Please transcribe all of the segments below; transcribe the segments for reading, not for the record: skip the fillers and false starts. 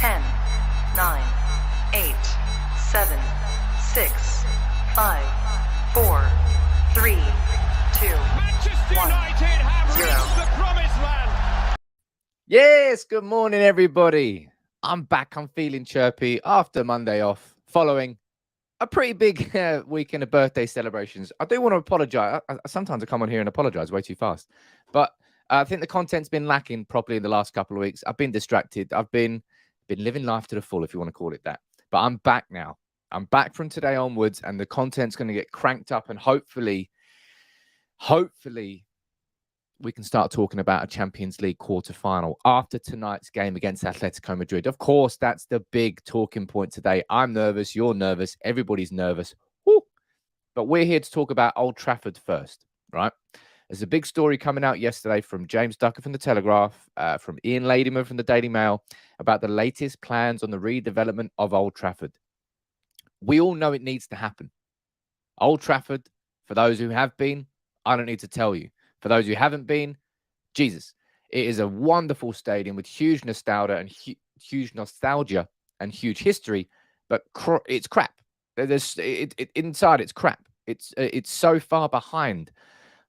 10, 9, 8, 7, 6, 5, 4, 3, 2, Manchester 1, United have 0. reached the promised land. Yes, good morning, everybody. I'm back. I'm feeling chirpy after Monday off, following a pretty big weekend of birthday celebrations. I do want to apologize. Sometimes I come on here and apologize way too fast, but I think the content's been lacking properly in the last couple of weeks. I've been distracted. I've been living life to the full, if you want to call it that. But I'm back now. I'm back from today onwards, and the content's going to get cranked up, and hopefully, we can start talking about a Champions League quarter-final after tonight's game against Atletico Madrid. Of course, that's the big talking point today. I'm nervous. You're nervous. Everybody's nervous. Woo! But we're here to talk about Old Trafford first, right? There's a big story coming out yesterday from James Ducker from The Telegraph, from Ian Ladyman from the Daily Mail, about the latest plans on the redevelopment of Old Trafford. We all know it needs to happen. Old Trafford, for those who have been, I don't need to tell you. For those who haven't been, Jesus, it is a wonderful stadium with huge nostalgia and huge history, but it's crap. Inside, it's crap. It's so far behind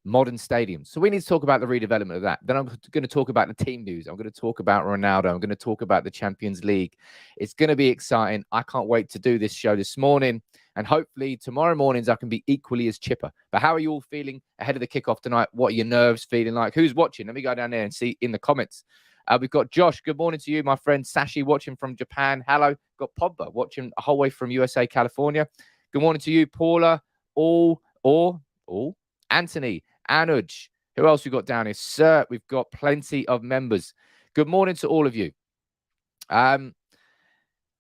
modern stadiums. So we need to talk about the redevelopment of that. Then I'm going to talk about the team news. I'm going to talk about Ronaldo. I'm going to talk about the Champions League. It's going to be exciting. I can't wait to do this show this morning. And hopefully tomorrow mornings I can be equally as chipper. But how are you all feeling ahead of the kickoff tonight? What are your nerves feeling like? Who's watching? Let me go down there and see in the comments. We've got Josh. Good morning to you, my friend. Sashi watching from Japan. Hello. Got Pogba watching a whole way from USA, California. Good morning to you, Paula. All. Anthony. Anuj. Who else we got down here? Sir, we've got plenty of members. Good morning to all of you. Yeah,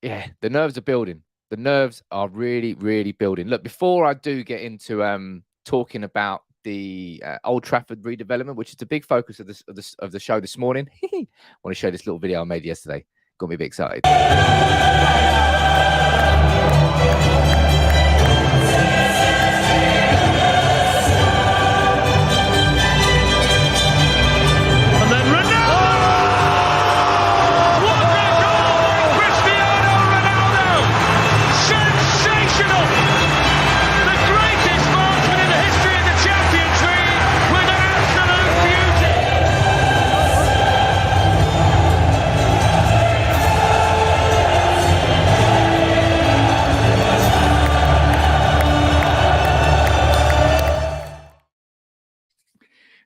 the nerves are building. The nerves are really, really building. Look, before I do get into talking about the Old Trafford redevelopment, which is the big focus of the show this morning, I want to show this little video I made yesterday. Got me a bit excited. And then Ronaldo! What a goal by Cristiano Ronaldo! Sensational! The greatest marksman in the history of the Champions League with an absolute beauty!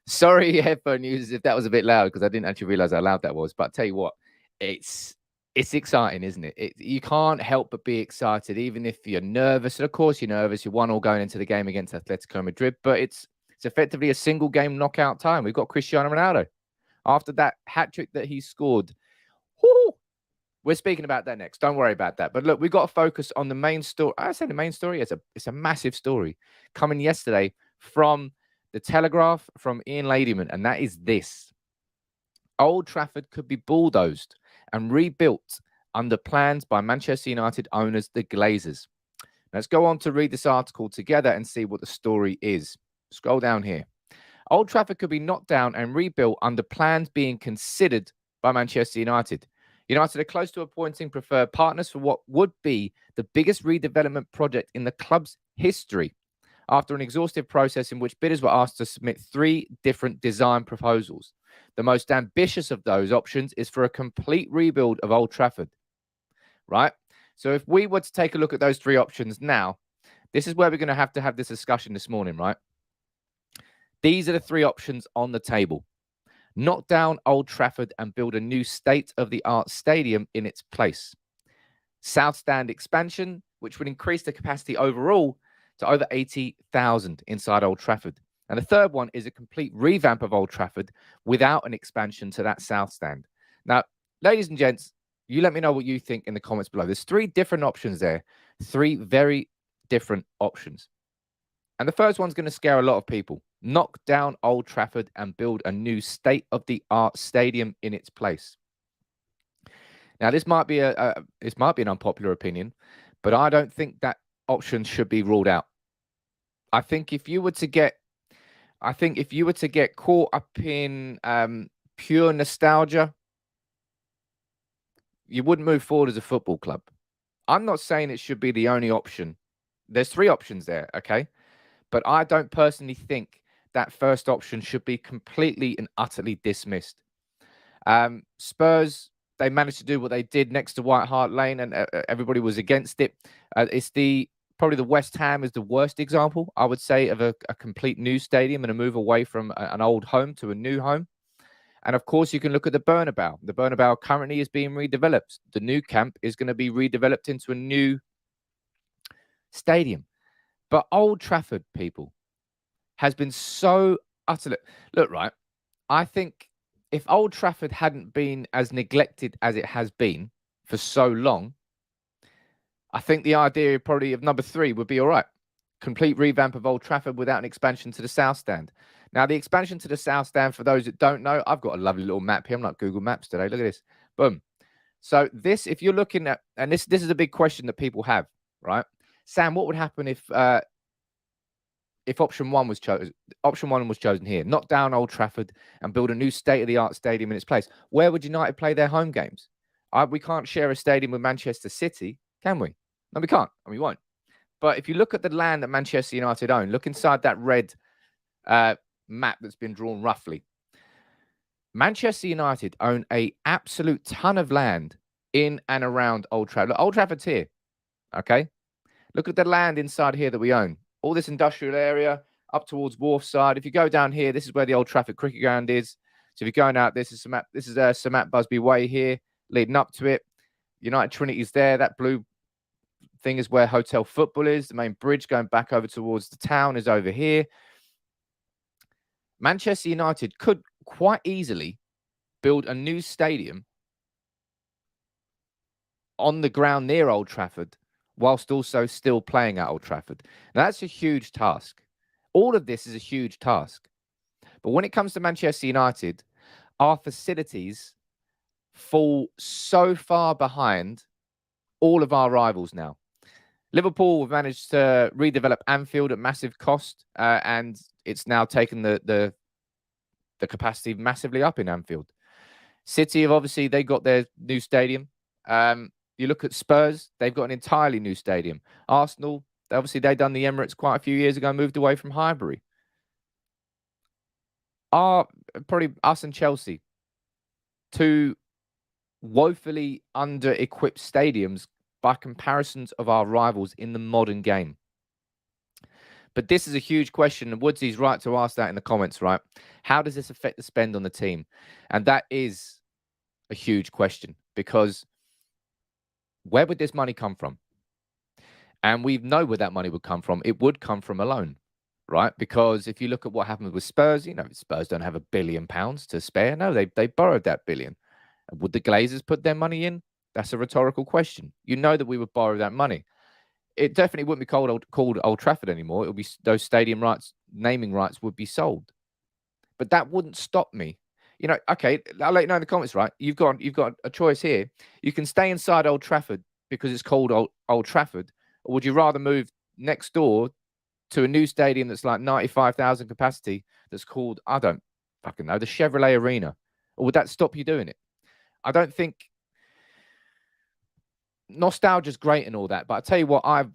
Sorry, headphone users, if that was a bit loud, because I didn't actually realize how loud that was. But I tell you what, it's exciting, isn't it? You can't help but be excited, even if you're nervous. And of course, you're nervous. You're 1-1 going into the game against Atletico Madrid, but it's effectively a single game knockout time. We've got Cristiano Ronaldo after that hat trick that he scored. Whoo! We're speaking about that next. Don't worry about that. But look, we've got to focus on the main story. I say the main story. It's a massive story coming yesterday from The Telegraph, from Ian Ladyman, and that is this. Old Trafford could be bulldozed and rebuilt under plans by Manchester United owners, the Glazers. Let's go on to read this article together and see what the story is. Scroll down here. Old Trafford could be knocked down and rebuilt under plans being considered by Manchester United. United are close to appointing preferred partners for what would be the biggest redevelopment project in the club's history, after an exhaustive process in which bidders were asked to submit 3 different design proposals. The most ambitious of those options is for a complete rebuild of Old Trafford, right? So if we were to take a look at those 3 options now, this is where we're going to have this discussion this morning, right? These are the 3 options on the table. Knock down Old Trafford and build a new state-of-the-art stadium in its place. South Stand expansion, which would increase the capacity overall to over 80,000 inside Old Trafford. And the third one is a complete revamp of Old Trafford without an expansion to that South Stand. Now, ladies and gents, you let me know what you think in the comments below. There's 3 different options there, 3 very different options. And the first one's going to scare a lot of people. Knock down Old Trafford and build a new state-of-the-art stadium in its place. Now, this might be an unpopular opinion, but I don't think that option should be ruled out. I think if you were to get caught up in pure nostalgia, you wouldn't move forward as a football club. I'm not saying it should be the only option. There's 3 options there, okay? But I don't personally think that first option should be completely and utterly dismissed. Spurs, they managed to do what they did next to White Hart Lane, and everybody was against it. It's probably the West Ham is the worst example, I would say, of a complete new stadium and a move away from an old home to a new home. And of course, you can look at the Bernabeu. The Bernabeu currently is being redeveloped. The new camp is going to be redeveloped into a new stadium. But Old Trafford, people, has been so utterly... Look, right, I think if Old Trafford hadn't been as neglected as it has been for so long, I think the idea probably of number 3 would be all right. Complete revamp of Old Trafford without an expansion to the South Stand. Now, the expansion to the South Stand, for those that don't know, I've got a lovely little map here. I'm like Google Maps today. Look at this. Boom. So this, if you're looking at, and this is a big question that people have, right? Sam, what would happen if option 1 was chosen? Option 1 was chosen here. Knock down Old Trafford and build a new state-of-the-art stadium in its place. Where would United play their home games? We can't share a stadium with Manchester City, can we? No, we can't, and we won't. But if you look at the land that Manchester United own, look inside that red map that's been drawn roughly. Manchester United own an absolute ton of land in and around Old Trafford. Look, Old Trafford's here, okay? Look at the land inside here that we own. All this industrial area up towards Wharfside. If you go down here, this is where the Old Trafford cricket ground is. So if you're going out, this is Sir Matt Busby Way here, leading up to it. United Trinity's there. That blue thing is where Hotel Football is. The main bridge going back over towards the town is over here. Manchester United could quite easily build a new stadium on the ground near Old Trafford whilst also still playing at Old Trafford. Now, that's a huge task. All of this is a huge task. But when it comes to Manchester United, our facilities fall so far behind all of our rivals now. Liverpool have managed to redevelop Anfield at massive cost, and it's now taken the capacity massively up in Anfield. City have obviously, they got their new stadium. You look at Spurs, they've got an entirely new stadium. Arsenal, obviously they done the Emirates quite a few years ago, moved away from Highbury. Probably us and Chelsea, 2 woefully under-equipped stadiums by comparisons of our rivals in the modern game. But this is a huge question, and Woodsy's right to ask that in the comments, right? How does this affect the spend on the team? And that is a huge question, because where would this money come from? And we know where that money would come from. It would come from a loan, right? Because if you look at what happened with Spurs, Spurs don't have £1 billion to spare. No, they borrowed that billion. Would the Glazers put their money in? That's a rhetorical question. You know that we would borrow that money. It definitely wouldn't be called Old Trafford anymore. It would be those stadium rights, naming rights would be sold. But that wouldn't stop me. Okay, I'll let you know in the comments, right? You've got a choice here. You can stay inside Old Trafford because it's called Old Trafford, or would you rather move next door to a new stadium that's like 95,000 capacity that's called, I don't fucking know, the Chevrolet Arena? Or would that stop you doing it? I don't think... Nostalgia's great and all that, but I tell you what, I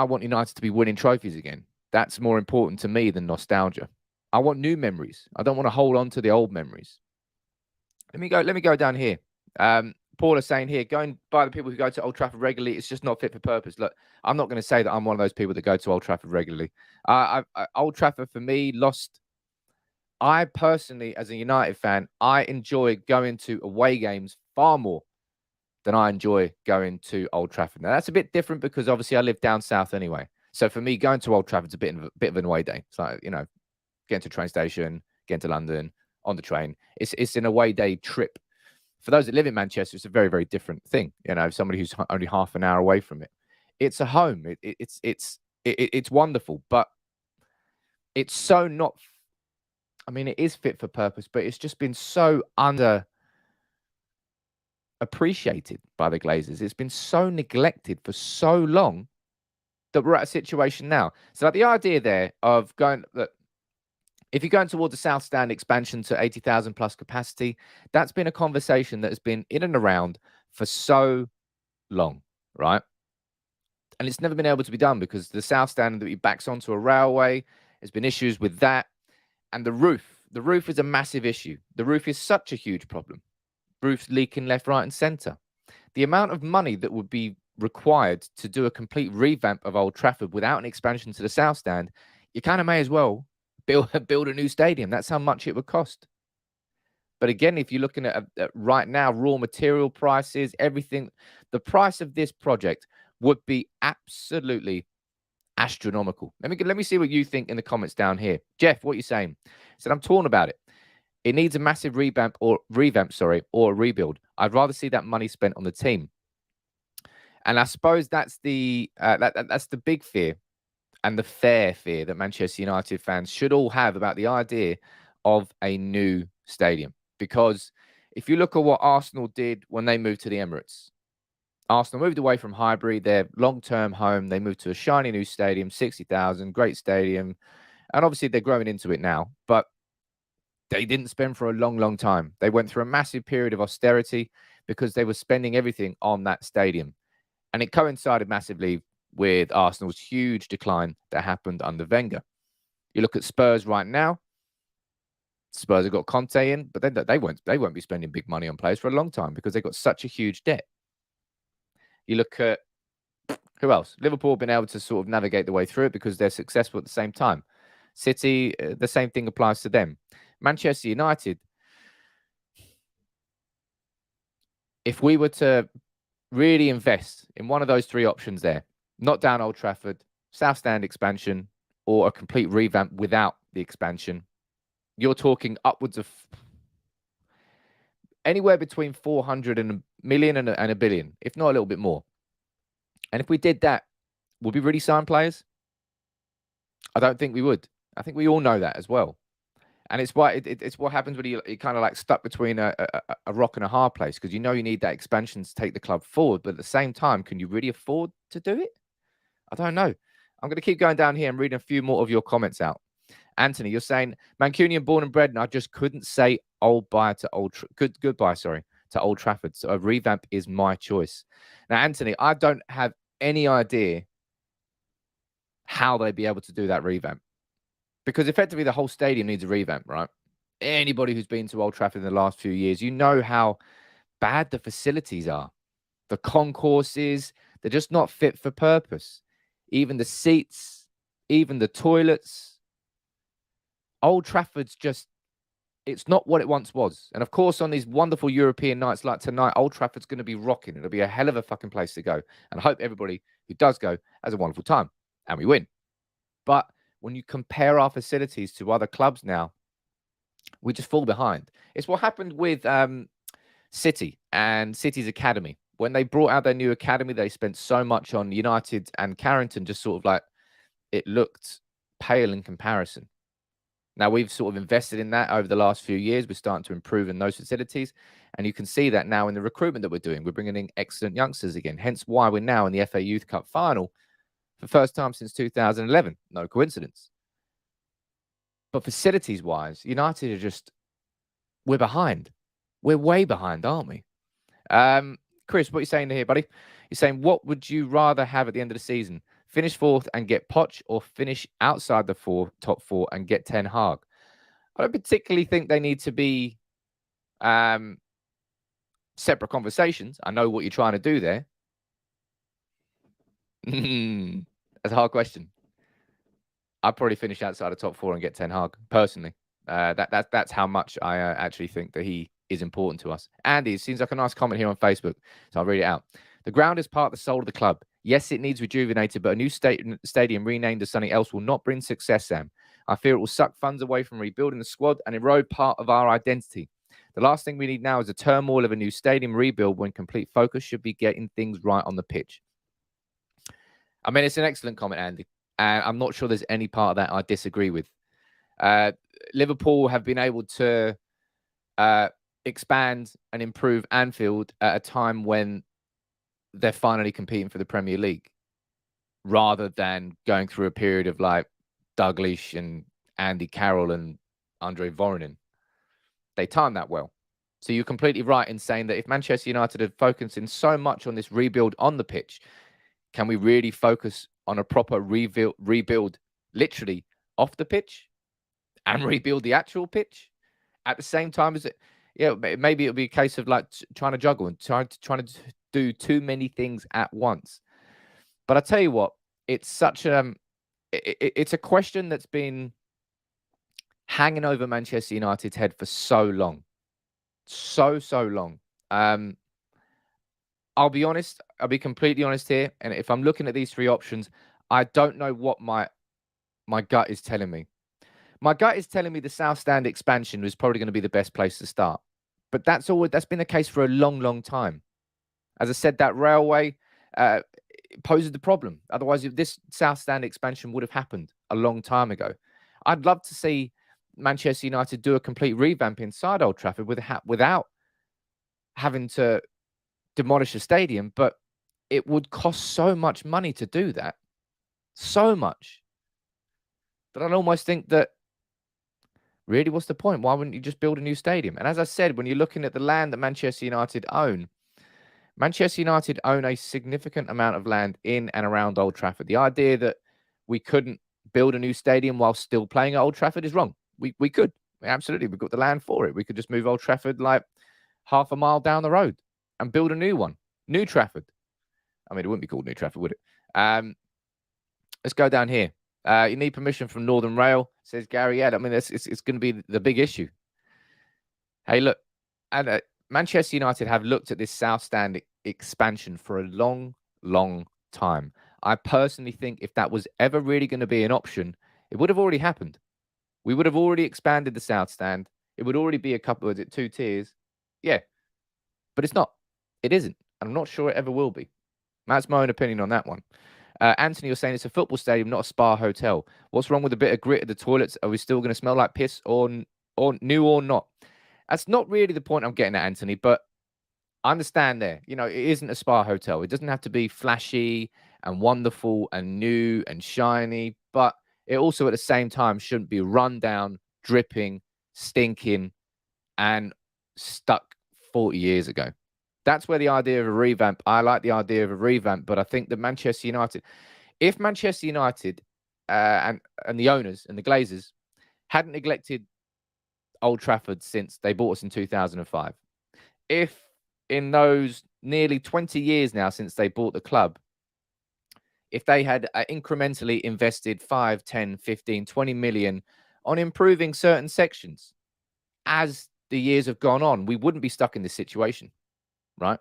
want United to be winning trophies again. That's more important to me than nostalgia. I want new memories. I don't want to hold on to the old memories. Let me go down here. Paul is saying here, going by the people who go to Old Trafford regularly, it's just not fit for purpose. Look, I'm not going to say that I'm one of those people that go to Old Trafford regularly. Old Trafford for me lost. I personally, as a United fan, I enjoy going to away games far more than I enjoy going to Old Trafford. Now, that's a bit different because obviously I live down south anyway. So for me, going to Old Trafford's a bit of an away day. It's like, getting to a train station, getting to London, on the train. It's an away day trip. For those that live in Manchester, it's a very, very different thing. Somebody who's only half an hour away from it. It's a home. It's wonderful, but it's so not... I mean, it is fit for purpose, but it's just been so appreciated by the Glazers. It's been so neglected for so long that we're at a situation now. So like the idea there of going, look, if you're going towards the South Stand expansion to 80,000 plus capacity, that's been a conversation that has been in and around for so long, right? And it's never been able to be done because the south stand that he backs onto a railway, there's been issues with that. And the roof is a massive issue. The roof is such a huge problem. Roof's leaking left, right, and centre. The amount of money that would be required to do a complete revamp of Old Trafford without an expansion to the south stand, you kind of may as well build a new stadium. That's how much it would cost. But again, if you're looking at right now, raw material prices, everything, the price of this project would be absolutely astronomical. Let me see what you think in the comments down here. Jeff, what are you saying? Said, I'm torn about it. It needs a massive revamp, or a rebuild. I'd rather see that money spent on the team. And I suppose that's the that's the big fear and the fair fear that Manchester United fans should all have about the idea of a new stadium. Because if you look at what Arsenal did when they moved to the Emirates, Arsenal moved away from Highbury, their long-term home. They moved to a shiny new stadium, 60,000, great stadium. And obviously they're growing into it now. But they didn't spend for a long, long time. They went through a massive period of austerity because they were spending everything on that stadium. And it coincided massively with Arsenal's huge decline that happened under Wenger. You look at Spurs right now. Spurs have got Conte in, but then they won't be spending big money on players for a long time because they've got such a huge debt. You look at who else? Liverpool have been able to sort of navigate the way through it because they're successful at the same time. City, the same thing applies to them. Manchester United, if we were to really invest in one of those three options there, not down Old Trafford, South Stand expansion, or a complete revamp without the expansion, you're talking upwards of anywhere between 400 million and a billion, if not a little bit more. And if we did that, would we really sign players? I don't think we would. I think we all know that as well. And it's why it's what happens when you're kind of like stuck between a rock and a hard place, because you know you need that expansion to take the club forward. But at the same time, can you really afford to do it? I don't know. I'm going to keep going down here and reading a few more of your comments out. Anthony, you're saying Mancunian born and bred, and I just couldn't say goodbye to Old Trafford. So a revamp is my choice. Now, Anthony, I don't have any idea how they'd be able to do that revamp, because effectively the whole stadium needs a revamp, right? Anybody who's been to Old Trafford in the last few years, you know how bad the facilities are. The concourses, they're just not fit for purpose. Even the seats, even the toilets. Old Trafford's just, it's not what it once was. And of course, on these wonderful European nights like tonight, Old Trafford's going to be rocking. It'll be a hell of a fucking place to go. And I hope everybody who does go has a wonderful time and we win. But when you compare our facilities to other clubs now, we just fall behind. It's what happened with City and City's academy. When they brought out their new academy, they spent so much on United and Carrington, just sort of like it looked pale in comparison. Now, we've sort of invested in that over the last few years. We're starting to improve in those facilities. And you can see that now in the recruitment that we're doing. We're bringing in excellent youngsters again, hence why we're now in the FA Youth Cup final for the first time since 2011. No coincidence. But facilities-wise, United are just, we're behind. We're way behind, aren't we? Chris, what are you saying here, buddy? You're saying, what would you rather have at the end of the season? Finish fourth and get Poch, or finish outside the top four and get Ten Hag? I don't particularly think they need to be separate conversations. I know what you're trying to do there. That's a hard question. I'd probably finish outside the top four and get Ten Hag, personally. That's how much I actually think that he is important to us. Andy, it seems like a nice comment here on Facebook, so I'll read it out. The ground is part of the soul of the club. Yes, it needs rejuvenated, but a new stadium renamed as something else will not bring success, Sam. I fear it will suck funds away from rebuilding the squad and erode part of our identity. The last thing we need now is a turmoil of a new stadium rebuild, when complete focus should be getting things right on the pitch. I mean, it's an excellent comment, Andy. And I'm not sure there's any part of that I disagree with. Liverpool have been able to expand and improve Anfield at a time when they're finally competing for the Premier League, rather than going through a period of like Dalglish and Andy Carroll and Andre Voronin. They timed that well. So you're completely right in saying that if Manchester United are focusing so much on this rebuild on the pitch, can we really focus on a proper rebuild literally off the pitch and rebuild the actual pitch at the same time as it? Yeah, maybe it'll be a case of like trying to juggle and trying to do too many things at once. But I tell you what, it's such it's a question that's been hanging over Manchester United's head for so long. So long. I'll be honest. I'll be completely honest here. And if I'm looking at these three options, I don't know what my gut is telling me. My gut is telling me the South Stand expansion was probably going to be the best place to start. But that's been the case for a long time. As I said, that railway poses the problem. Otherwise, this South Stand expansion would have happened a long time ago. I'd love to see Manchester United do a complete revamp inside Old Trafford without having to demolish a stadium, but it would cost so much money to do that. So much. But I'd almost think that, really, what's the point? Why wouldn't you just build a new stadium? And as I said, when you're looking at the land that Manchester United own a significant amount of land in and around Old Trafford. The idea that we couldn't build a new stadium while still playing at Old Trafford is wrong. We could. Absolutely. We've got the land for it. We could just move Old Trafford like half a mile down the road and build a new one. New Trafford. I mean, it wouldn't be called New Trafford, would it? Let's go down here. You need permission from Northern Rail, says Gary. Yeah, I mean, it's going to be the big issue. Hey, look, and Manchester United have looked at this South Stand expansion for a long time. I personally think if that was ever really going to be an option, it would have already happened. We would have already expanded the South Stand. It would already be two tiers. Yeah, but it's not. It isn't. I'm not sure it ever will be. That's my own opinion on that one. Anthony, you're saying it's a football stadium, not a spa hotel. What's wrong with a bit of grit at the toilets? Are we still going to smell like piss or new or not? That's not really the point I'm getting at, Anthony, but I understand there. You know, it isn't a spa hotel. It doesn't have to be flashy and wonderful and new and shiny, but it also at the same time shouldn't be run down, dripping, stinking, and stuck 40 years ago. That's where the idea of a revamp, I like the idea of a revamp, but I think that Manchester United, if Manchester United and the owners and the Glazers hadn't neglected Old Trafford since they bought us in 2005, if in those nearly 20 years now since they bought the club, if they had incrementally invested 5, 10, 15, 20 million on improving certain sections, as the years have gone on, we wouldn't be stuck in this situation, right?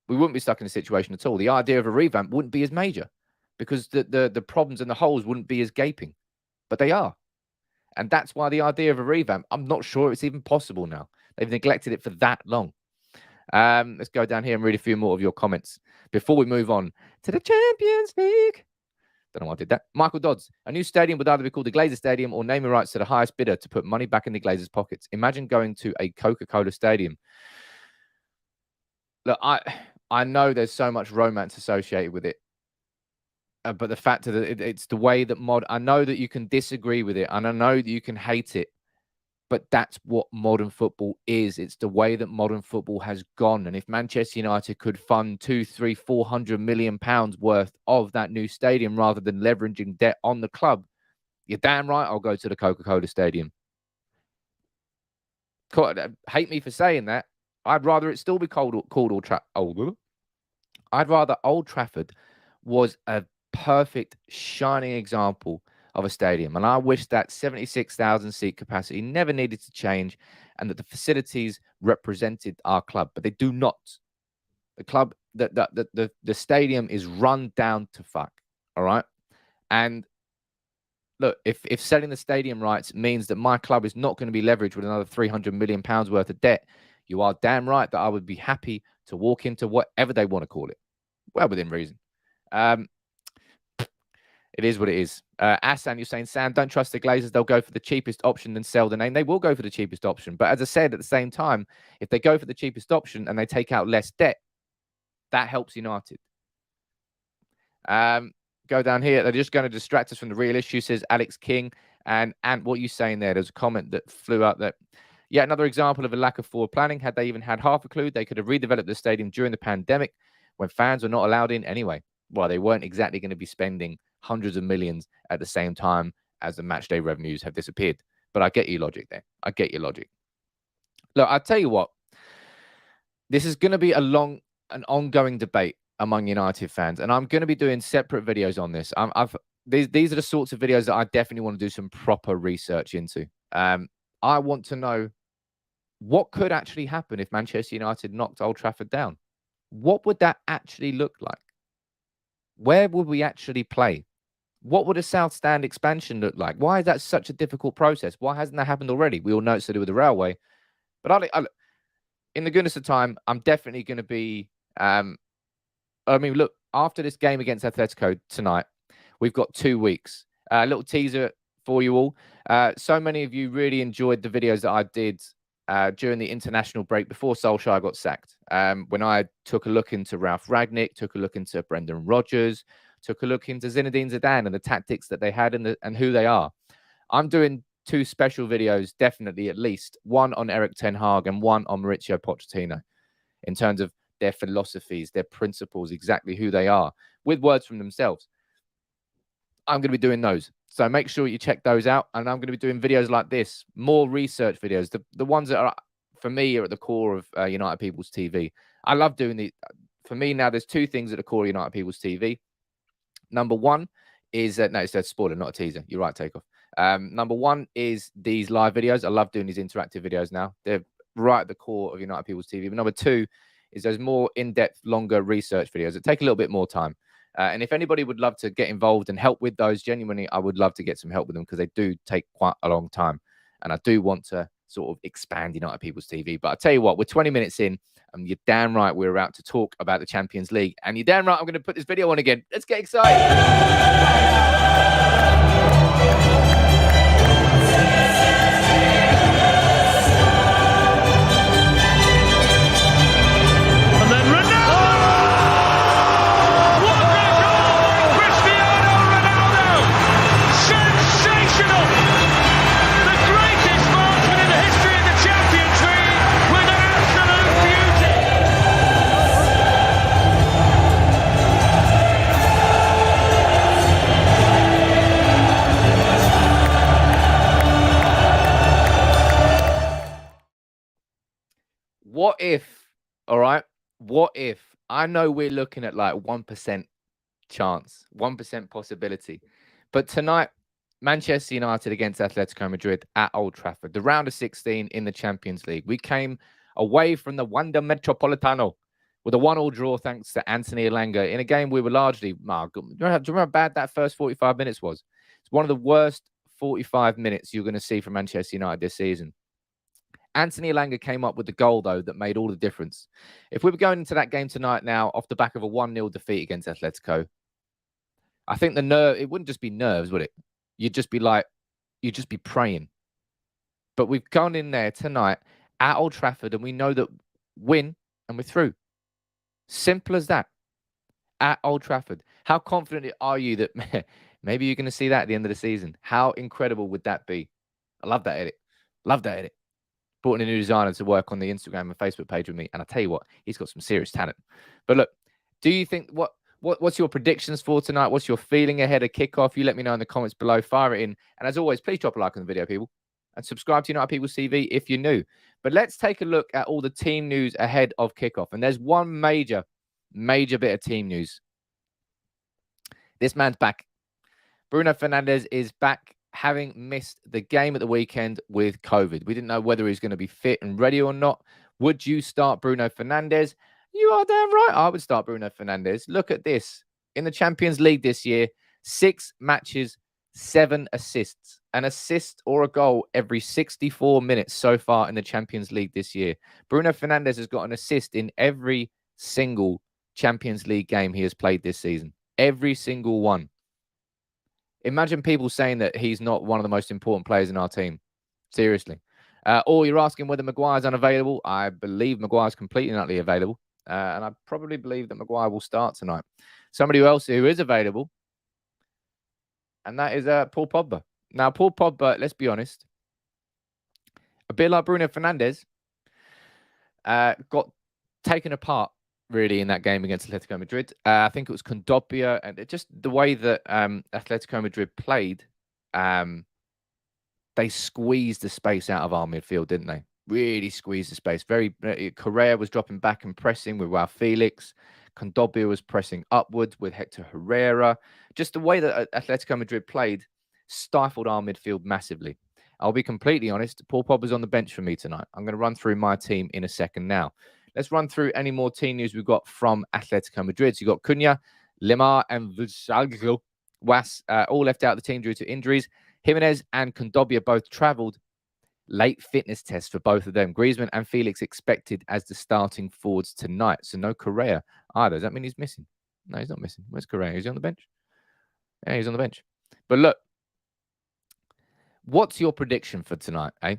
We wouldn't be stuck in a situation at all. The idea of a revamp wouldn't be as major because the problems and the holes wouldn't be as gaping, but they are. And that's why the idea of a revamp, I'm not sure it's even possible now. They've neglected it for that long. Let's go down here and read a few more of your comments before we move on to the Champions League. Don't know why I did that. Michael Dodds, a new stadium would either be called the Glazers Stadium or naming rights to the highest bidder to put money back in the Glazers' pockets. Imagine going to a Coca-Cola stadium. Look, I know there's so much romance associated with it. But the fact that it's the way that I know that you can disagree with it and I know that you can hate it, but that's what modern football is. It's the way that modern football has gone. And if Manchester United could fund 200, 300, 400 million pounds worth of that new stadium rather than leveraging debt on the club, you're damn right I'll go to the Coca-Cola stadium. Hate me for saying that. I'd rather it still be called Old Trafford. I'd rather Old Trafford was a perfect, shining example of a stadium. And I wish that 76,000 seat capacity never needed to change and that the facilities represented our club, but they do not. The club, the stadium is run down to fuck. All right. And look, if selling the stadium rights means that my club is not going to be leveraged with another 300 million pounds worth of debt, you are damn right that I would be happy to walk into whatever they want to call it. Well, within reason. It is what it is. Asan, you're saying, Sam, don't trust the Glazers. They'll go for the cheapest option than sell the name. They will go for the cheapest option. But as I said, at the same time, if they go for the cheapest option and they take out less debt, that helps United. Go down here. They're just going to distract us from the real issue, says Alex King. And what are you saying there? There's a comment that flew out that Yet another example of a lack of forward planning. Had they even had half a clue, they could have redeveloped the stadium during the pandemic when fans were not allowed in anyway. Well, they weren't exactly going to be spending hundreds of millions at the same time as the match day revenues have disappeared. But I get your logic there. I get your logic. Look, I'll tell you what. This is going to be an ongoing debate among United fans, and I'm going to be doing separate videos on this. These are the sorts of videos that I definitely want to do some proper research into. I want to know what could actually happen if Manchester United knocked Old Trafford down. What would that actually look like? Where would we actually play? What would a South Stand expansion look like? Why is that such a difficult process? Why hasn't that happened already? We all know it's to do with the railway. But in the goodness of time, I'm definitely going to be... look, after this game against Atletico tonight, we've got 2 weeks. A little teaser for you all. So many of you really enjoyed the videos that I did during the international break before Solskjaer got sacked. When I took a look into Ralph Rangnick, took a look into Brendan Rodgers, took a look into Zinedine Zidane and the tactics that they had and who they are. I'm doing 2 special videos, definitely at least. One on Eric Ten Hag and one on Mauricio Pochettino in terms of their philosophies, their principles, exactly who they are, with words from themselves. I'm going to be doing those. So make sure you check those out. And I'm going to be doing videos like this, more research videos, the ones that are, for me, are at the core of United People's TV. I love doing the, for me now, there's 2 things at the core of United People's TV. Number one is, no, it's a spoiler, not a teaser. You're right, Takeoff. Number one is these live videos. I love doing these interactive videos now. They're right at the core of United People's TV. But number 2 is those more in-depth, longer research videos that take a little bit more time. And if anybody would love to get involved and help with those, genuinely, I would love to get some help with them because they do take quite a long time. And I do want to sort of expand United People's TV. But I tell you what, we're 20 minutes in, and you're damn right we're about to talk about the Champions League. And you're damn right I'm going to put this video on again. Let's get excited. What if, all right, what if, I know we're looking at like 1% chance, 1% possibility, but tonight, Manchester United against Atletico Madrid at Old Trafford, the round of 16 in the Champions League. We came away from the Wanda Metropolitano with a 1-1 draw thanks to Anthony Elanga in a game we were largely, do you remember how bad that first 45 minutes was? It's one of the worst 45 minutes you're going to see from Manchester United this season. Anthony Elanga came up with the goal, though, that made all the difference. If we were going into that game tonight now off the back of a 1-0 defeat against Atletico, I think it wouldn't just be nerves, would it? You'd just be praying. But we've gone in there tonight at Old Trafford and we know that win and we're through. Simple as that. At Old Trafford. How confident are you that maybe you're going to see that at the end of the season? How incredible would that be? I love that edit. Love that edit. Brought in a new designer to work on the Instagram and Facebook page with me. And I tell you what, he's got some serious talent. But look, do you think, what's your predictions for tonight? What's your feeling ahead of kickoff? You let me know in the comments below. Fire it in. And as always, please drop a like on the video, people. And subscribe to United People's TV if you're new. But let's take a look at all the team news ahead of kickoff. And there's one major bit of team news. This man's back. Bruno Fernandes is back, having missed the game at the weekend with COVID. We didn't know whether he's going to be fit and ready or not. Would you start Bruno Fernandes? You are damn right. I would start Bruno Fernandes. Look at this. In the Champions League this year, 6 matches, 7 assists. An assist or a goal every 64 minutes so far in the Champions League this year. Bruno Fernandes has got an assist in every single Champions League game he has played this season. Every single one. Imagine people saying that he's not one of the most important players in our team. Seriously. Or you're asking whether Maguire's unavailable. I believe Maguire's completely and utterly available. And I probably believe that Maguire will start tonight. Somebody else who is available, and that is Paul Pogba. Now, Paul Pogba, let's be honest, a bit like Bruno Fernandes, got taken apart really in that game against Atletico Madrid. I think it was Condopia, and just the way that Atletico Madrid played, they squeezed the space out of our midfield, didn't they? Really squeezed the space. Correa was dropping back and pressing with Joao Felix. Condopia was pressing upwards with Hector Herrera. Just the way that Atletico Madrid played stifled our midfield massively. I'll be completely honest, Paul Pogba's on the bench for me tonight. I'm going to run through my team in a second now. Let's run through any more team news we've got from Atletico Madrid. So you've got Cunha, Lemar, and Vizalgo Was all left out of the team due to injuries. Jimenez and Condopia both travelled. Late fitness tests for both of them. Griezmann and Felix expected as the starting forwards tonight. So no Correa either. Does that mean he's missing? No, he's not missing. Where's Correa? Is he on the bench? Yeah, he's on the bench. But look, what's your prediction for tonight, eh?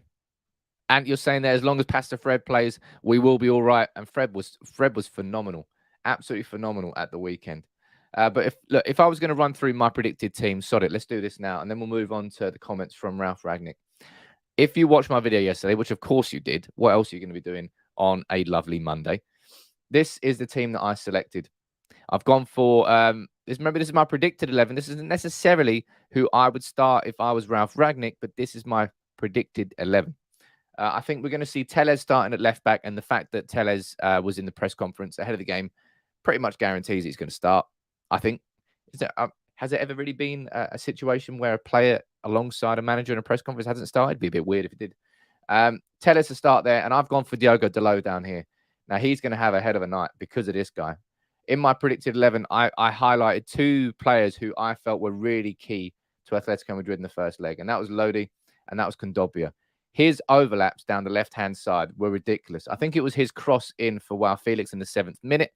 And you're saying that as long as Pastor Fred plays, we will be all right. And Fred was phenomenal, absolutely phenomenal at the weekend. But if I was going to run through my predicted team, sod it, let's do this now, and then we'll move on to the comments from Ralph Ragnick. If you watched my video yesterday, which of course you did, what else are you going to be doing on a lovely Monday? This is the team that I selected. I've gone for remember, this is my predicted 11. This isn't necessarily who I would start if I was Ralph Ragnick, but this is my predicted 11. I think we're going to see Tellez starting at left back, and the fact that Tellez was in the press conference ahead of the game pretty much guarantees he's going to start. I think. Has it ever really been a situation where a player alongside a manager in a press conference hasn't started? It'd be a bit weird if it did. Tellez to start there, and I've gone for Diogo Dalot down here. Now, he's going to have a head of a night because of this guy. In my predicted 11, I highlighted two players who I felt were really key to Atletico Madrid in the first leg, and that was Lodi and that was Condopia. His overlaps down the left-hand side were ridiculous. I think it was his cross in for Joao Felix in the 7th minute,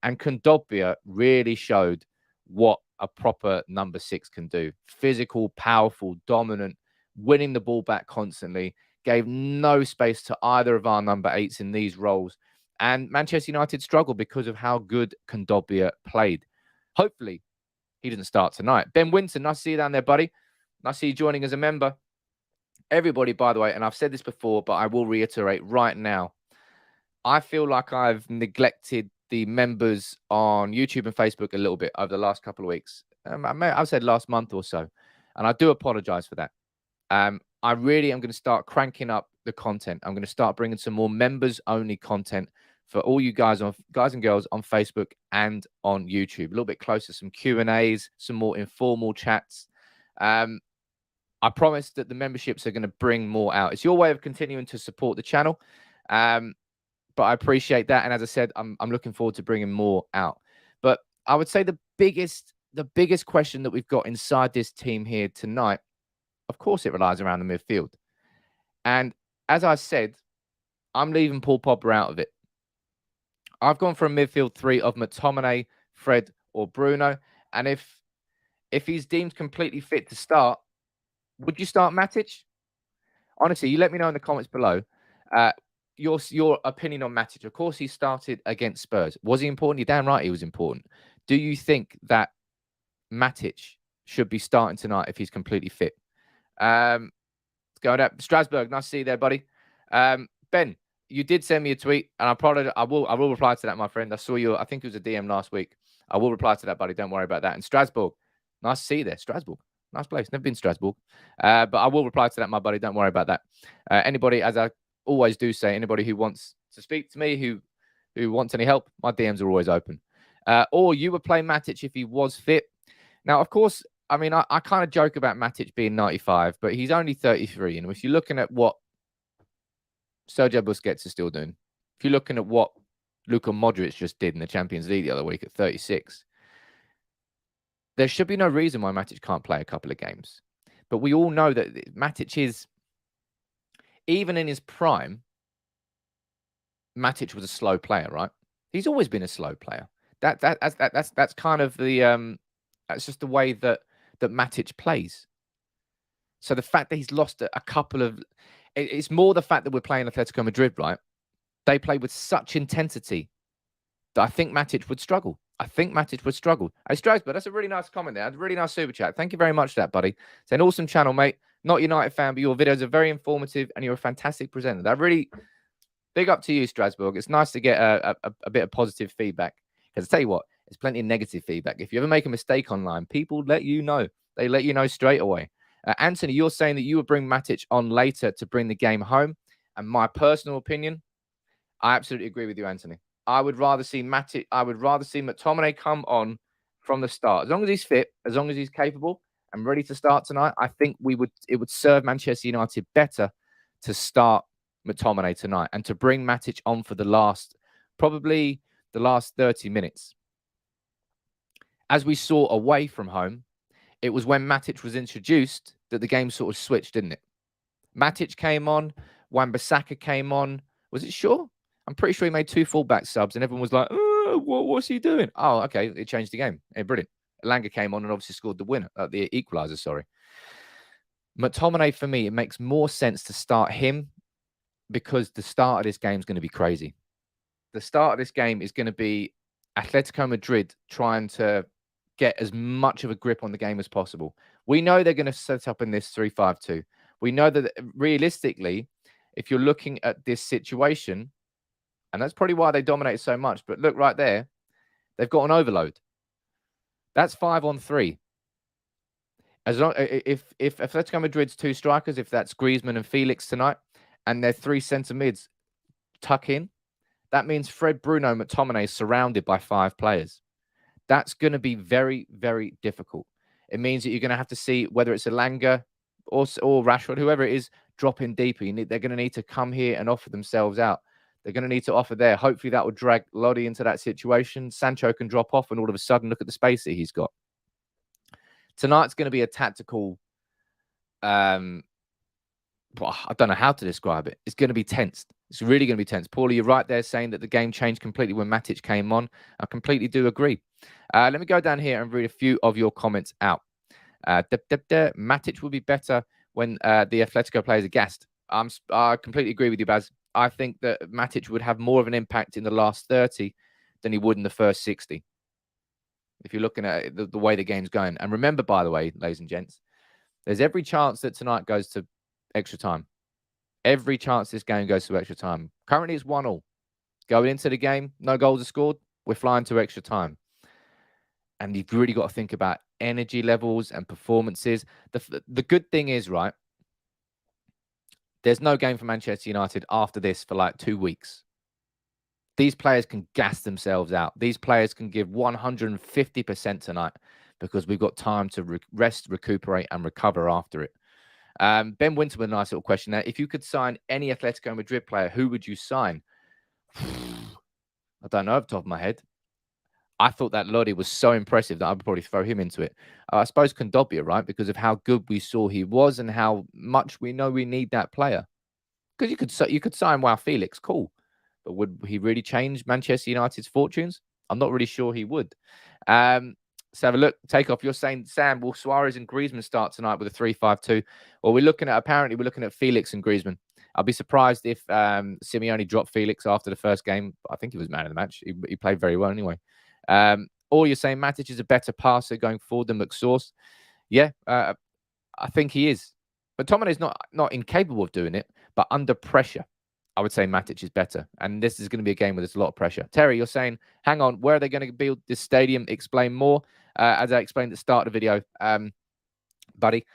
and Condopia really showed what a proper number 6 can do. Physical, powerful, dominant, winning the ball back constantly, gave no space to either of our number 8s in these roles. And Manchester United struggled because of how good Condopia played. Hopefully, he didn't start tonight. Ben Winton, nice to see you down there, buddy. Nice to see you joining as a member. Everybody, by the way, and I've said this before, but I will reiterate right now, I feel like I've neglected the members on YouTube and Facebook a little bit over the last couple of weeks. I've said last month or so, and I do apologize for that. I really am going to start cranking up the content. I'm going to start bringing some more members-only content for all you guys and girls on Facebook and on YouTube. A little bit closer, some Q&As, some more informal chats. I promise that the memberships are going to bring more out. It's your way of continuing to support the channel. But I appreciate that. And as I said, I'm looking forward to bringing more out. But I would say the biggest question that we've got inside this team here tonight, of course, it relies around the midfield. And as I said, I'm leaving Paul Pogba out of it. I've gone for a midfield 3 of McTominay, Fred, or Bruno. And if he's deemed completely fit to start, would you start Matic? Honestly, you let me know in the comments below. Your opinion on Matic. Of course, he started against Spurs. Was he important? You're damn right he was important. Do you think that Matic should be starting tonight if he's completely fit? Let's go up. Strasbourg, nice to see you there, buddy. Ben, you did send me a tweet, and I will reply to that, my friend. I saw you. I think it was a DM last week. I will reply to that, buddy. Don't worry about that. And Strasbourg, nice to see you there. Strasbourg, nice place. Never been to Strasbourg, but I will reply to that, my buddy. Don't worry about that. Anybody, as I always do say, anybody who wants to speak to me, who wants any help, my DMs are always open. Or you would play Matic if he was fit. Now, of course, I mean, I kind of joke about Matic being 95, but he's only 33. And if you're looking at what Sergio Busquets is still doing, if you're looking at what Luka Modric just did in the Champions League the other week at 36, there should be no reason why Matic can't play a couple of games. But we all know that Matic is, even in his prime, Matic was a slow player, right? He's always been a slow player. That's kind of the that's just the way that Matic plays. So the fact that he's lost a couple of, it's more the fact that we're playing Atletico Madrid, right? They play with such intensity that I think Matic would struggle. Hey, Strasbourg, that's a really nice comment there. A really nice super chat. Thank you very much for that, buddy. It's an awesome channel, mate. not United fan, but your videos are very informative and you're a fantastic presenter. That really big up to you, Strasbourg. It's nice to get a bit of positive feedback. Because I tell you what, there's plenty of negative feedback. If you ever make a mistake online, people let you know. They let you know straight away. Anthony, you're saying that you would bring Matic on later to bring the game home. And my personal opinion, I absolutely agree with you, Anthony. I would rather see Matic. I would rather see McTominay come on from the start. As long as he's fit, as long as he's capable and ready to start tonight, I think it would serve Manchester United better to start McTominay tonight and to bring Matic on for probably the last 30 minutes. As we saw away from home, it was when Matic was introduced that the game sort of switched, didn't it? Matic came on, Wan-Bissaka came on. Was it Shaw? I'm pretty sure he made 2 fullback subs and everyone was like, oh, what's he doing? Oh, okay, it changed the game. Hey, brilliant. Elanga came on and obviously scored the winner, the equaliser, sorry. McTominay, for me, it makes more sense to start him because the start of this game is going to be crazy. The start of this game is going to be Atletico Madrid trying to get as much of a grip on the game as possible. We know they're going to set up in this 3-5-2. We know that realistically, if you're looking at this situation, and that's probably why they dominate so much, but look right there, they've got an overload. That's 5-on-3. As long if Atletico Madrid's 2 strikers, if that's Griezmann and Felix tonight, and their 3 centre mids tuck in, that means Fred, Bruno, McTominay is surrounded by 5 players. That's going to be very, very difficult. It means that you're going to have to see whether it's Elanga or Rashford, whoever it is, drop in deeper. They're going to need to come here and offer themselves out. They're going to need to offer there. Hopefully that will drag Lodi into that situation. Sancho can drop off and all of a sudden look at the space that he's got. Tonight's going to be a tactical, I don't know how to describe it. It's going to be tense. It's really going to be tense. Paulie, you're right there saying that the game changed completely when Matic came on. I completely do agree. Let me go down here and read a few of your comments out. Matic will be better when the Atletico players are gassed. I completely agree with you, Baz. I think that Matic would have more of an impact in the last 30 than he would in the first 60. If you're looking at the way the game's going. And remember, by the way, ladies and gents, there's every chance that tonight goes to extra time. Every chance this game goes to extra time. Currently, it's 1-1. Going into the game, no goals are scored. We're flying to extra time. And you've really got to think about energy levels and performances. The good thing is, right, there's no game for Manchester United after this for like 2 weeks. These players can gas themselves out. These players can give 150% tonight because we've got time to rest, recuperate, and recover after it. Ben Winter with a nice little question there. If you could sign any Atletico Madrid player, who would you sign? I don't know off the top of my head. I thought that Lodi was so impressive that I would probably throw him into it. I suppose Kondogbia, right? Because of how good we saw he was and how much we know we need that player. Because you could sign Wow Felix, cool. But would he really change Manchester United's fortunes? I'm not really sure he would. Let's have a look. Take off. You're saying, Sam, will Suarez and Griezmann start tonight with a 3-5-2? Well, apparently we're looking at Felix and Griezmann. I'll be surprised if Simeone dropped Felix after the first game. I think he was man of the match. He played very well anyway. Or you're saying Matic is a better passer going forward than McSauce. Yeah, I think he is. But Tomine is not incapable of doing it, but under pressure, I would say Matic is better. And this is going to be a game where there's a lot of pressure. Terry, you're saying, hang on, where are they going to build this stadium? Explain more. As I explained at the start of the video, buddy,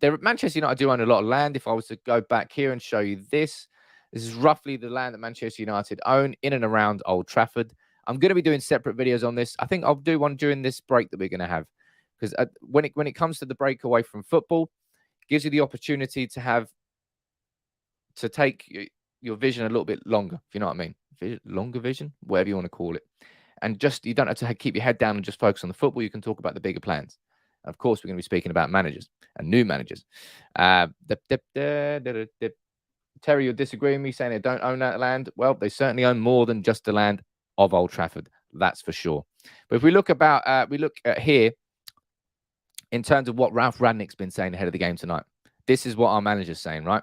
Manchester United do own a lot of land. If I was to go back here and show you this is roughly the land that Manchester United own in and around Old Trafford. I'm going to be doing separate videos on this. I think I'll do one during this break that we're going to have. Because when it comes to the break away from football, it gives you the opportunity to take your vision a little bit longer, if you know what I mean. Longer vision, whatever you want to call it. And you don't have to keep your head down and just focus on the football. You can talk about the bigger plans. Of course, we're going to be speaking about managers and new managers. Terry, you're disagreeing with me, saying they don't own that land. Well, they certainly own more than just the land of Old Trafford. That's for sure. But if we look at here, in terms of what Ralph Rangnick's been saying ahead of the game tonight, this is what our manager's saying, right?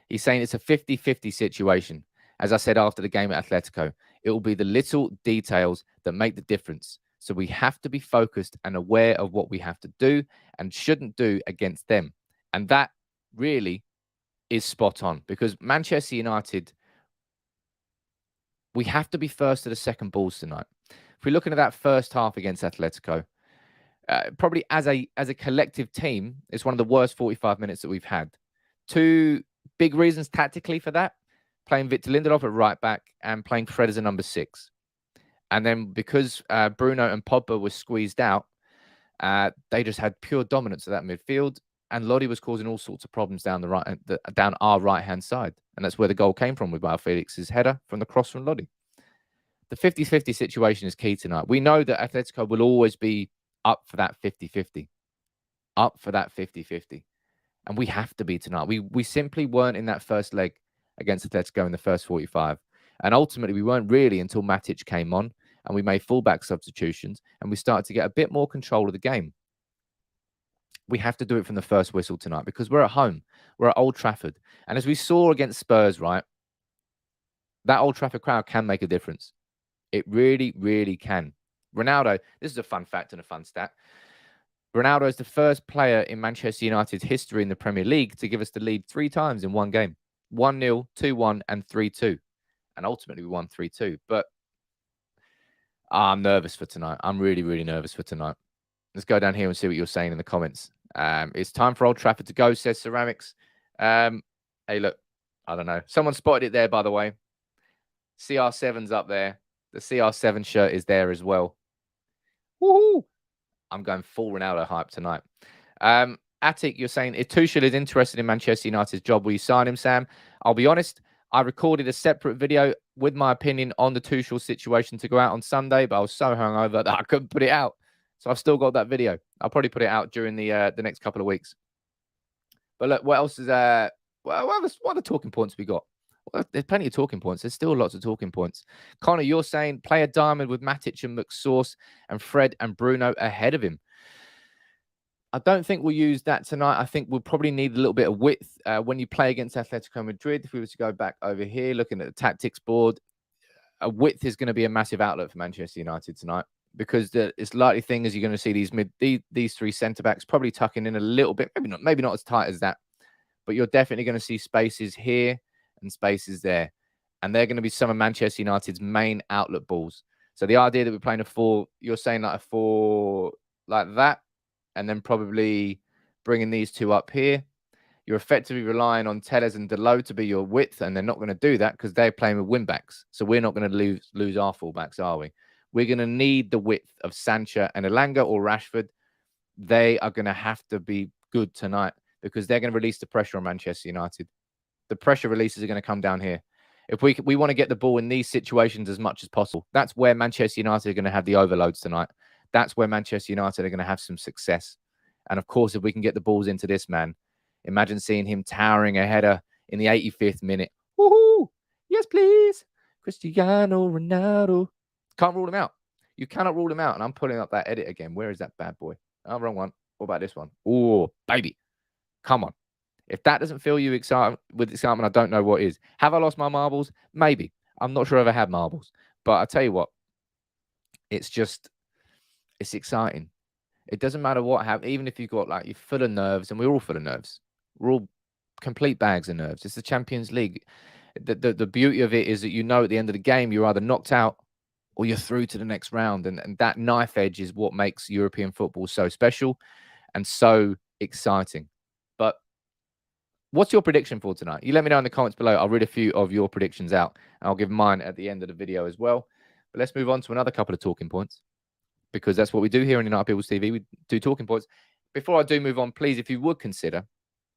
He's saying it's a 50-50 situation. As I said after the game at Atletico, it will be the little details that make the difference. So we have to be focused and aware of what we have to do and shouldn't do against them. And that really is spot on, because Manchester United, we have to be first to the second balls tonight. If we're looking at that first half against Atletico, probably as a collective team, it's one of the worst 45 minutes that we've had. Two big reasons tactically for that: playing Victor Lindelof at right back and playing Fred as a number 6. And then because Bruno and Pogba were squeezed out, they just had pure dominance of that midfield, and Lodi was causing all sorts of problems down down our right-hand side. And that's where the goal came from, with Joao Felix's header from the cross from Lodi. The 50-50 situation is key tonight. We know that Atletico will always be up for that 50-50. Up for that 50-50. And we have to be tonight. We simply weren't in that first leg against Atletico in the first 45. And ultimately, we weren't really until Matic came on and we made fullback substitutions and we started to get a bit more control of the game. We have to do it from the first whistle tonight, because we're at home. We're at Old Trafford. And as we saw against Spurs, right, that Old Trafford crowd can make a difference. It really, really can. Ronaldo, this is a fun fact and a fun stat. Ronaldo is the first player in Manchester United's history in the Premier League to give us the lead 3 times in one game. 1-0, 2-1, and 3-2. And ultimately, we won 3-2. But I'm nervous for tonight. I'm really, really nervous for tonight. Let's go down here and see what you're saying in the comments. It's time for Old Trafford to go, says Ceramics. Hey, look, I don't know. Someone spotted it there, by the way. CR7's up there. The CR7 shirt is there as well. Woohoo! I'm going full Ronaldo hype tonight. Attic, you're saying, if Tuchel is interested in Manchester United's job, will you sign him, Sam? I'll be honest, I recorded a separate video with my opinion on the Tuchel situation to go out on Sunday, but I was so hungover that I couldn't put it out. So I've still got that video. I'll probably put it out during the next couple of weeks. But look, what else is what other talking points we got? Well, there's plenty of talking points. There's still lots of talking points. Connor, you're saying play a diamond with Matic and McSauce and Fred and Bruno ahead of him. I don't think we'll use that tonight. I think we'll probably need a little bit of width when you play against Atletico Madrid. If we were to go back over here, looking at the tactics board, a width is going to be a massive outlet for Manchester United tonight, because it's likely thing is you're going to see these 3 centre-backs probably tucking in a little bit, maybe not as tight as that, but you're definitely going to see spaces here and spaces there. And they're going to be some of Manchester United's main outlet balls. So the idea that we're playing a 4, you're saying like a 4 like that, and then probably bringing these 2 up here. You're effectively relying on Tellez and Dalot to be your width, and they're not going to do that because they're playing with wing-backs. So we're not going to lose our full-backs, are we? We're going to need the width of Sancho and Elanga or Rashford. They are going to have to be good tonight, because they're going to release the pressure on Manchester United. The pressure releases are going to come down here. If we want to get the ball in these situations as much as possible, that's where Manchester United are going to have the overloads tonight. That's where Manchester United are going to have some success. And of course, if we can get the balls into this man, imagine seeing him towering a header in the 85th minute. Woohoo! Yes, please. Cristiano Ronaldo. Can't rule him out. You cannot rule him out. And I'm pulling up that edit again. Where is that bad boy? Oh, wrong one. What about this one? Oh, baby. Come on. If that doesn't fill you with excitement, I don't know what is. Have I lost my marbles? Maybe. I'm not sure I've ever had marbles. But I tell you what, it's exciting. It doesn't matter what happens. Even if you've got you're full of nerves, and we're all full of nerves. We're all complete bags of nerves. It's the Champions League. The beauty of it is that at the end of the game, you're either knocked out or you're through to the next round. And that knife edge is what makes European football so special and so exciting. But what's your prediction for tonight? You let me know in the comments below. I'll read a few of your predictions out, and I'll give mine at the end of the video as well. But let's move on to another couple of talking points, because that's what we do here on United People's TV. We do talking points. Before I do move on, please, if you would consider,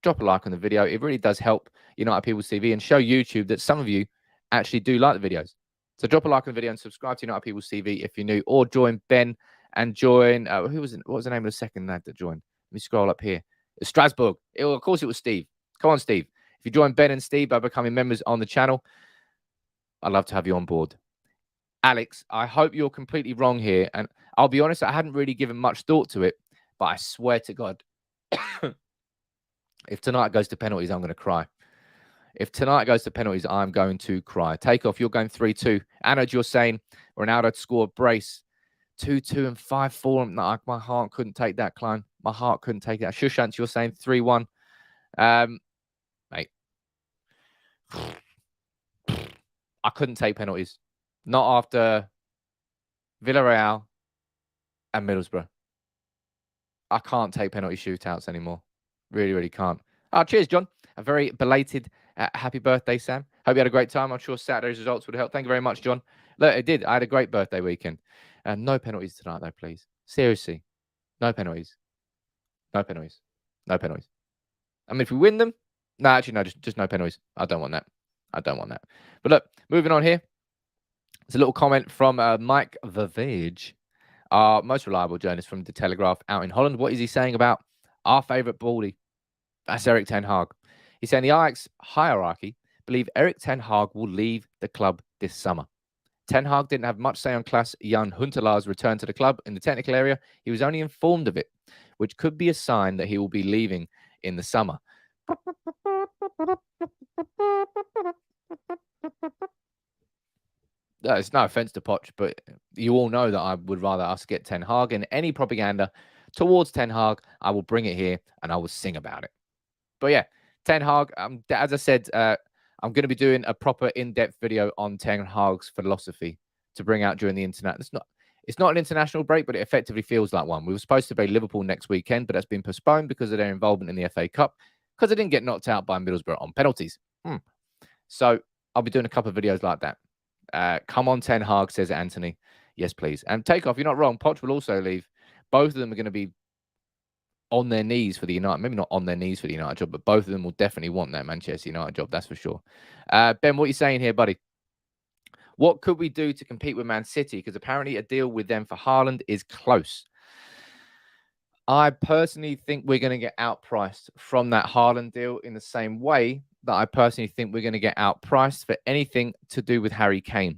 drop a like on the video. It really does help United People's TV and show YouTube that some of you actually do like the videos. So drop a like on the video and subscribe to United People's TV if you're new, or join Ben and join, what was the name of the second lad that joined? Let me scroll up here. It's Strasbourg. Of course it was Steve. Come on, Steve. If you join Ben and Steve by becoming members on the channel, I'd love to have you on board. Alex, I hope you're completely wrong here. And I'll be honest, I hadn't really given much thought to it, but I swear to God, if tonight goes to penalties, I'm going to cry. If tonight goes to penalties, I'm going to cry. Takeoff, you're going 3-2. Anna, you're saying Ronaldo to score a brace. 2-2 and 5-4. My heart couldn't take that, Klein. My heart couldn't take that. Shushant, you're saying 3-1. I couldn't take penalties. Not after Villarreal and Middlesbrough. I can't take penalty shootouts anymore. Really, really can't. Cheers, John. A very belated happy birthday, Sam. Hope you had a great time. I'm sure Saturday's results would help. Thank you very much, John. Look, it did. I had a great birthday weekend. No penalties tonight, though, please. Seriously. No penalties. No penalties. No penalties. I mean, if we win them, no, actually, no, just no penalties. I don't want that. I don't want that. But look, moving on here. There's a little comment from Mike Vavage, our most reliable journalist from The Telegraph out in Holland. What is he saying about our favourite baldy? That's Erik ten Hag. He's saying the Ajax hierarchy believe Erik ten Hag will leave the club this summer. Ten Hag didn't have much say on Klaas-Jan Huntelaar's return to the club in the technical area. He was only informed of it, which could be a sign that he will be leaving in the summer. It's no offense to Poch, but you all know that I would rather us get Ten Hag, and any propaganda towards Ten Hag, I will bring it here and I will sing about it. But yeah, Ten Hag, as I said, I'm going to be doing a proper in-depth video on Ten Hag's philosophy to bring out during the internet. It's not an international break, but it effectively feels like one. We were supposed to play Liverpool next weekend, but that's been postponed because of their involvement in the FA Cup, because they didn't get knocked out by Middlesbrough on penalties. So I'll be doing a couple of videos like that. Come on, Ten Hag, says Anthony. Yes, please. And Takeoff, you're not wrong. Poch will also leave. Both of them are going to be on their knees for the United. Maybe not on their knees for the United job, but both of them will definitely want that Manchester United job. That's for sure. Ben, what are you saying here, buddy? What could we do to compete with Man City? Because apparently a deal with them for Haaland is close. I personally think we're going to get outpriced from that Haaland deal in the same way that I personally think we're going to get outpriced for anything to do with Harry Kane.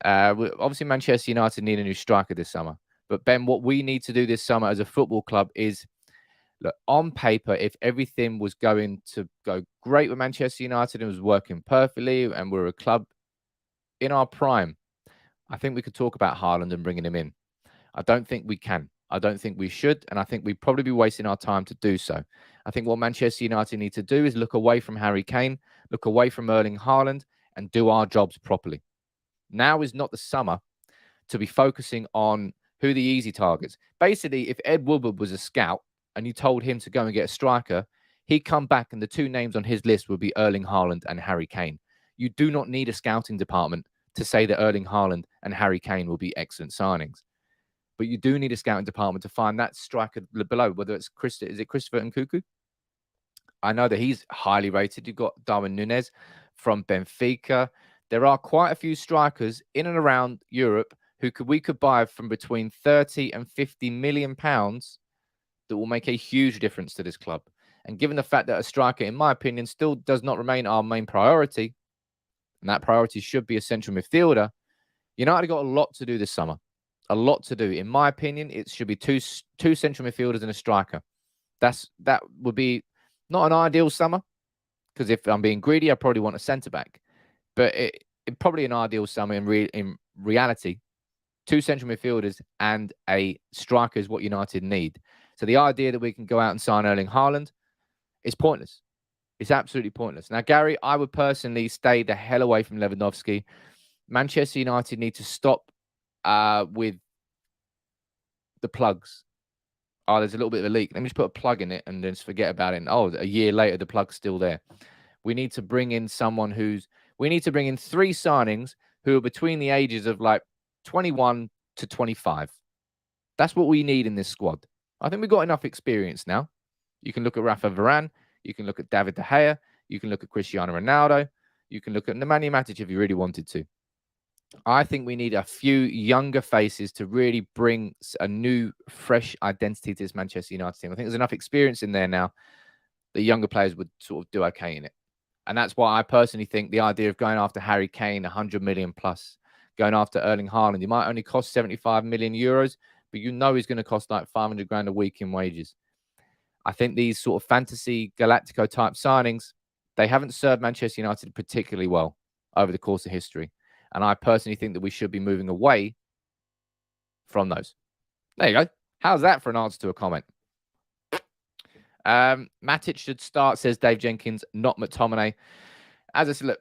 Obviously, Manchester United need a new striker this summer. But Ben, what we need to do this summer as a football club is, look, on paper, if everything was going to go great with Manchester United and was working perfectly and we're a club in our prime, I think we could talk about Haaland and bringing him in. I don't think we can. I don't think we should. And I think we'd probably be wasting our time to do so. I think what Manchester United need to do is look away from Harry Kane, look away from Erling Haaland, and do our jobs properly. Now is not the summer to be focusing on who the easy targets. Basically, if Ed Woodward was a scout and you told him to go and get a striker, he'd come back and the two names on his list would be Erling Haaland and Harry Kane. You do not need a scouting department to say that Erling Haaland and Harry Kane will be excellent signings. But you do need a scouting department to find that striker below, whether it's Christopher Nkunku. I know that he's highly rated. You've got Darwin Núñez from Benfica. There are quite a few strikers in and around Europe who we could buy from between 30 and 50 million pounds that will make a huge difference to this club. And given the fact that a striker, in my opinion, still does not remain our main priority, and that priority should be a central midfielder, United got a lot to do this summer. A lot to do. In my opinion, it should be two central midfielders and a striker. That would be not an ideal summer, because if I'm being greedy, I probably want a centre-back. But it probably an ideal summer in reality. Two central midfielders and a striker is what United need. So the idea that we can go out and sign Erling Haaland is pointless. It's absolutely pointless. Now, Gary, I would personally stay the hell away from Lewandowski. Manchester United need to stop with the plugs. Oh, there's a little bit of a leak. Let me just put a plug in it and then just forget about it. Oh, a year later, the plug's still there. We need to bring in we need to bring in 3 signings who are between the ages of like 21 to 25. That's what we need in this squad. I think we've got enough experience now. You can look at Rafa Varane. You can look at David De Gea. You can look at Cristiano Ronaldo. You can look at Nemanja Matic if you really wanted to. I think we need a few younger faces to really bring a new, fresh identity to this Manchester United team. I think there's enough experience in there now that younger players would sort of do okay in it. And that's why I personally think the idea of going after Harry Kane, 100 million plus, going after Erling Haaland, he might only cost 75 million euros, but you know he's going to cost like 500 grand a week in wages. I think these sort of fantasy Galactico type signings, they haven't served Manchester United particularly well over the course of history. And I personally think that we should be moving away from those. There you go. How's that for an answer to a comment? Matic should start, says Dave Jenkins, not McTominay. As I said, look,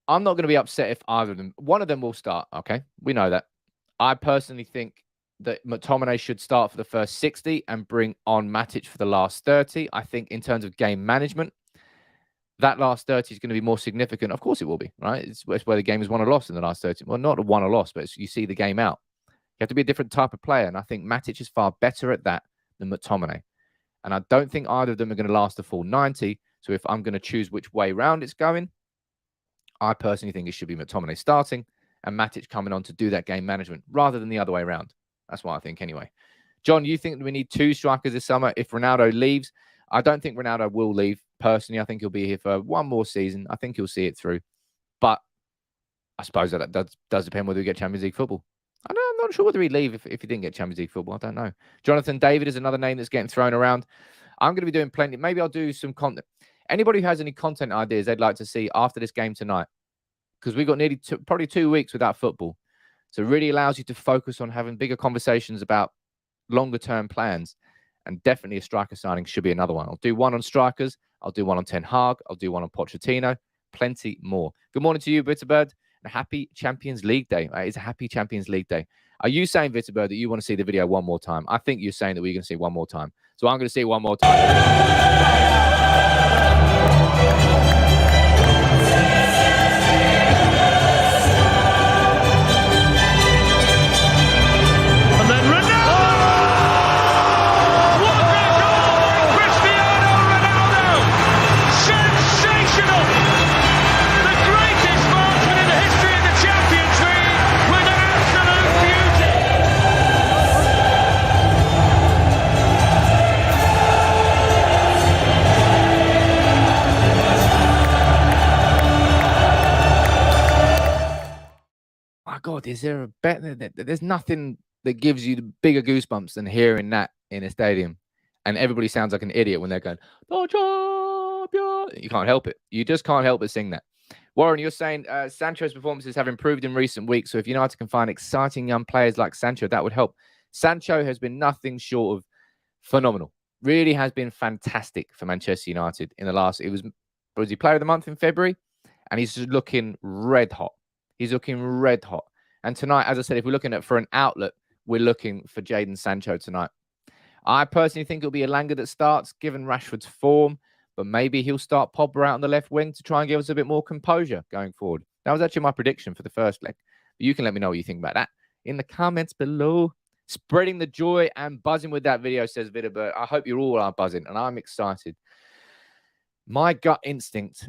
I'm not going to be upset if either of them, one of them will start. Okay. We know that. I personally think that McTominay should start for the first 60 and bring on Matic for the last 30. I think in terms of game management, that last 30 is going to be more significant. Of course it will be, right? It's where the game is won or lost in the last 30. Well, not a won or lost, but you see the game out. You have to be a different type of player. And I think Matic is far better at that than McTominay. And I don't think either of them are going to last the full 90. So if I'm going to choose which way round it's going, I personally think it should be McTominay starting and Matic coming on to do that game management rather than the other way around. That's what I think anyway. John, you think we need 2 strikers this summer if Ronaldo leaves? I don't think Ronaldo will leave. Personally, I think he'll be here for one more season. I think he'll see it through. But I suppose that does depend whether we get Champions League football. I'm not sure whether he'd leave if he didn't get Champions League football. I don't know. Jonathan David is another name that's getting thrown around. I'm going to be doing plenty. Maybe I'll do some content. Anybody who has any content ideas they'd like to see after this game tonight, because we've got nearly probably 2 weeks without football. So it really allows you to focus on having bigger conversations about longer term plans. And definitely a striker signing should be another one. I'll do one on strikers. I'll do one on Ten Hag. I'll do one on Pochettino. Plenty more. Good morning to you, Bitterbird. A happy Champions League day. It's a happy Champions League day. Are you saying, Bitterbird, that you want to see the video one more time? I think you're saying that we're going to see one more time. So I'm going to see it one more time. And then Ronaldo! What a goal by Cristiano Ronaldo! Sensational! The greatest marksman in the history of the Champions League with an absolute beauty! My God, is there a better? There's nothing that gives you the bigger goosebumps than hearing that in a stadium. And everybody sounds like an idiot when they're going, "The champion." You can't help it. You just can't help but sing that. Warren, you're saying Sancho's performances have improved in recent weeks. So if United can find exciting young players like Sancho, that would help. Sancho has been nothing short of phenomenal. Really has been fantastic for Manchester United in the last. Was he player of the month in February? And he's just looking red hot. He's looking red hot. And tonight, as I said, if we're looking at for an outlet, we're looking for Jadon Sancho tonight. I personally think it'll be Elanga that starts, given Rashford's form, but maybe he'll start Pogba out on the left wing to try and give us a bit more composure going forward. That was actually my prediction for the first leg. You can let me know what you think about that in the comments below. Spreading the joy and buzzing with that video, says Vidabert. I hope you all are buzzing, and I'm excited. My gut instinct,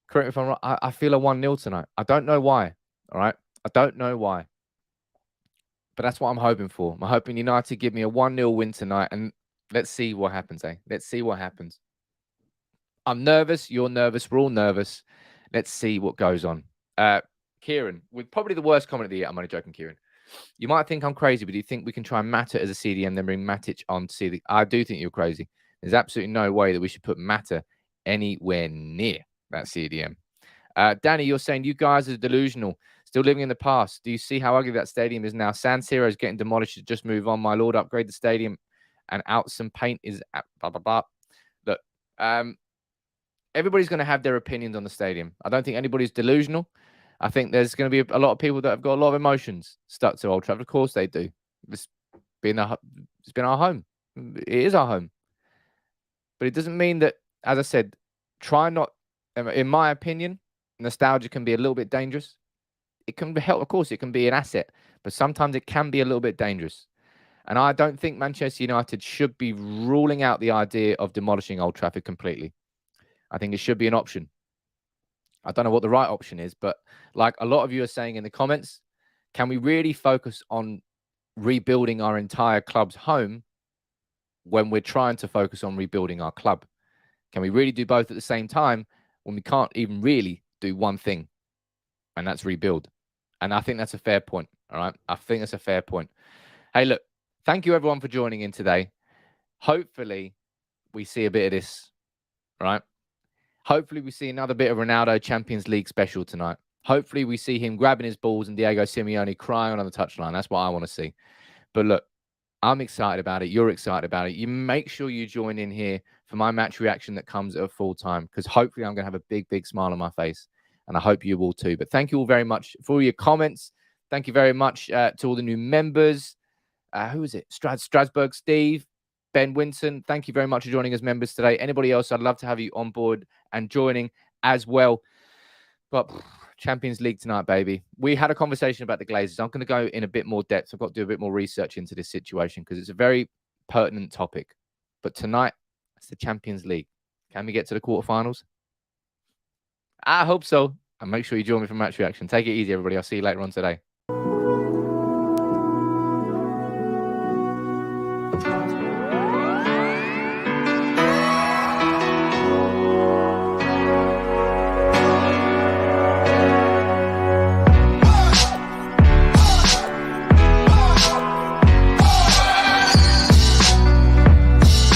correct me if I'm wrong, I feel a 1-0 tonight. I don't know why, all right? I don't know why. But that's what I'm hoping for. I'm hoping United give me a 1-0 win tonight, and let's see what happens, eh? Let's see what happens. I'm nervous. You're nervous. We're all nervous. Let's see what goes on. Kieran, with probably the worst comment of the year. I'm only joking, Kieran. You might think I'm crazy, but do you think we can try Mata as a CDM, then bring Matic on to see the... I do think you're crazy. There's absolutely no way that we should put Mata anywhere near that CDM. Danny, you're saying you guys are delusional, still living in the past. Do you see how ugly that stadium is now? San Siro is getting demolished. Just move on, my lord. Upgrade the stadium and out some paint is blah, blah, blah. Look, everybody's going to have their opinions on the stadium. I don't think anybody's delusional. I think there's going to be a lot of people that have got a lot of emotions stuck to Old Trafford. Of course they do. It's been our home. It is our home. But it doesn't mean that, as I said, try not, in my opinion, nostalgia can be a little bit dangerous. It can be help, of course, it can be an asset, but sometimes it can be a little bit dangerous. And I don't think Manchester United should be ruling out the idea of demolishing Old Trafford completely. I think it should be an option. I don't know what the right option is, but like a lot of you are saying in the comments, can we really focus on rebuilding our entire club's home when we're trying to focus on rebuilding our club? Can we really do both at the same time when we can't even really do one thing, and that's rebuild? And I think that's a fair point, all right? I think that's a fair point. Hey, look, thank you everyone for joining in today. Hopefully we see a bit of this, all right? Hopefully we see another bit of Ronaldo Champions League special tonight. Hopefully we see him grabbing his balls and Diego Simeone crying on the touchline. That's what I want to see. But look, I'm excited about it. You're excited about it. You make sure you join in here for my match reaction that comes at full time, because hopefully I'm going to have a big, big smile on my face. and I hope you will too. But thank you all very much for all your comments. Thank you very much to all the new members. Who is it? Strasbourg, Steve, Ben Winson. Thank you very much for joining as members today. Anybody else, I'd love to have you on board and joining as well. But Champions League tonight, baby. We had a conversation about the Glazers. I'm going to go in a bit more depth. I've got to do a bit more research into this situation because it's a very pertinent topic. But tonight, it's the Champions League. Can we get to the quarterfinals? I hope so. And make sure you join me for Match Reaction. Take it easy, everybody. I'll see you later on today.